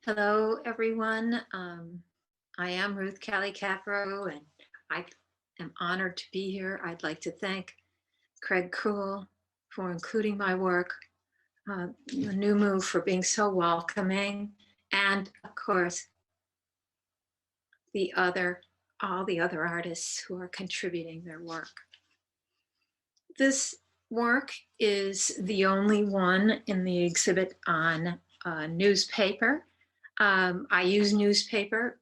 Hello, everyone. I am Ruth Cali Caprow, and I am honored to be here. I'd like to thank Craig Cruel for including my work, the New Move for being so welcoming, and of course, all the other artists who are contributing their work. This work is the only one in the exhibit on newspaper. I use newspaper.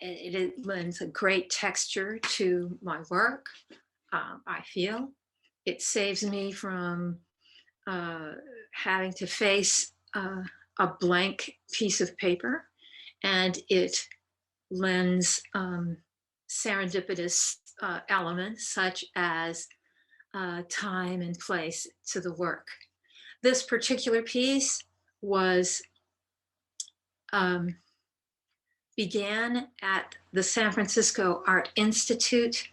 It lends a great texture to my work, I feel. It saves me from having to face a blank piece of paper, and it lends serendipitous elements such as time and place to the work. This particular piece was began at the San Francisco Art Institute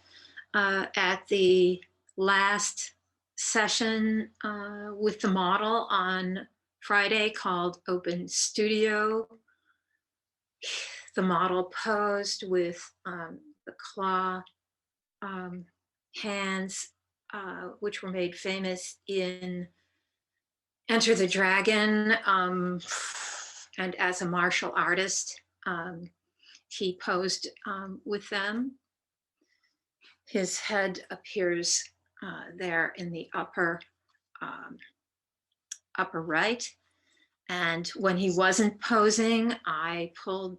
at the last session with the model on Friday called Open Studio. The model posed with the claw hands, which were made famous in Enter the Dragon, and as a martial artist. He posed with them. His head appears there in the upper right. And when he wasn't posing, I pulled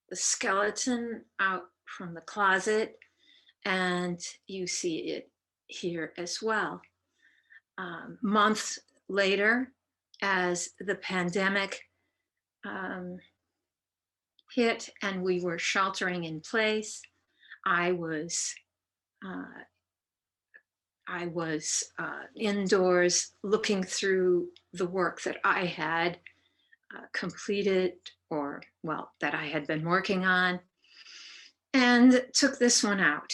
the skeleton out from the closet, and you see it here as well. Months later, as the pandemic hit and we were sheltering in place, I was indoors looking through the work that I had completed, or well, that I had been working on, and took this one out.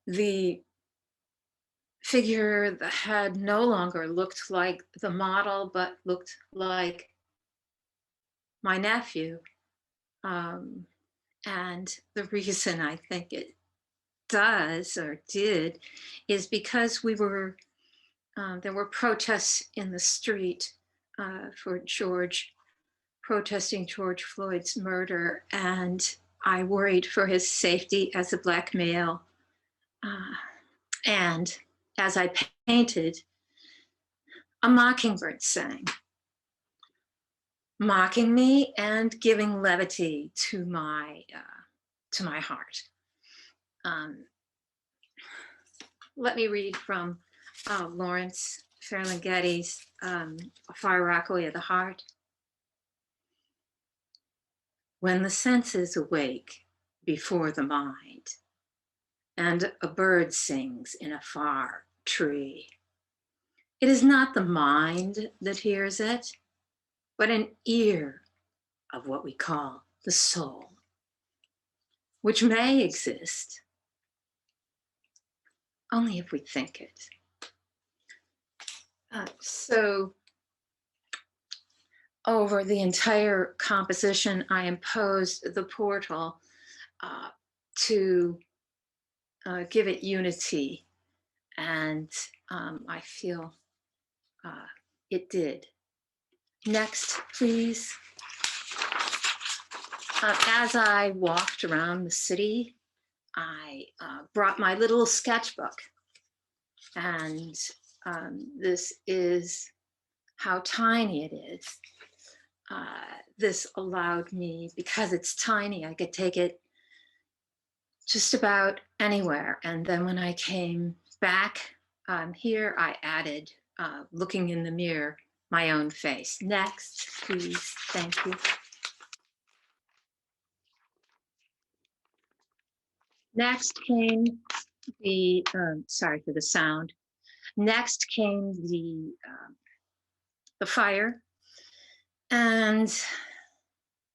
The figure, the head, no longer looked like the model, but looked like my nephew. And the reason I think it does or did is because there were protests in the street for protesting George Floyd's murder, and I worried for his safety as a Black male. And as I painted, a mockingbird sang, mocking me and giving levity to my heart. Let me read from Lawrence Ferlinghetti's A Far Rockaway of the Heart. When the senses awake before the mind, and a bird sings in a far tree, it is not the mind that hears it, but an ear of what we call the soul, which may exist only if we think it. So over the entire composition, I imposed the portal to give it unity, and I feel it did. Next, please. As I walked around the city, I brought my little sketchbook, and this is how tiny it is. This allowed me, because it's tiny, I could take it just about anywhere. And then when I came back here, I added, looking in the mirror, my own face. Next, please. Thank you. Next came the, sorry for the sound. Next came the fire, and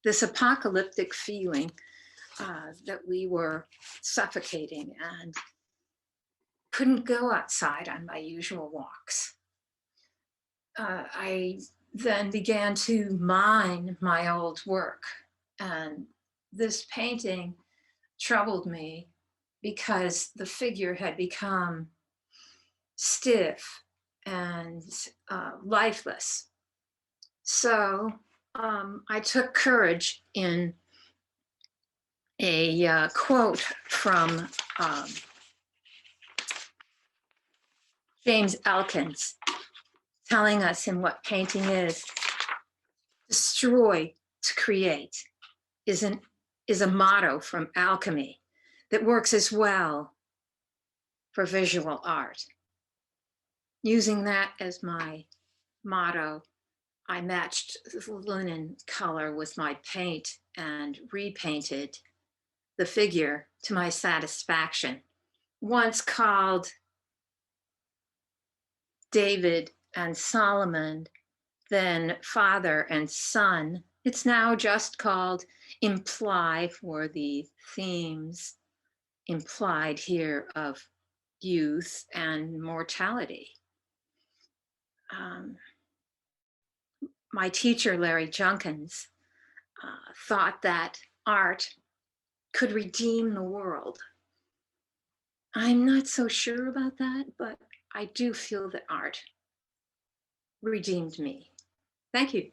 this apocalyptic feeling that we were suffocating and couldn't go outside on my usual walks. I then began to mine my old work. And this painting troubled me because the figure had become stiff and lifeless. So I took courage in a quote from James Elkins, telling us in what painting is: destroy to create is a motto from alchemy that works as well for visual art. Using that as my motto, I matched the linen color with my paint and repainted the figure to my satisfaction. Once called David and Solomon, then father and son, it's now just called Imply for the themes implied here of youth and mortality. My teacher, Larry Junkins, thought that art could redeem the world. I'm not so sure about that, but I do feel that art redeemed me. Thank you.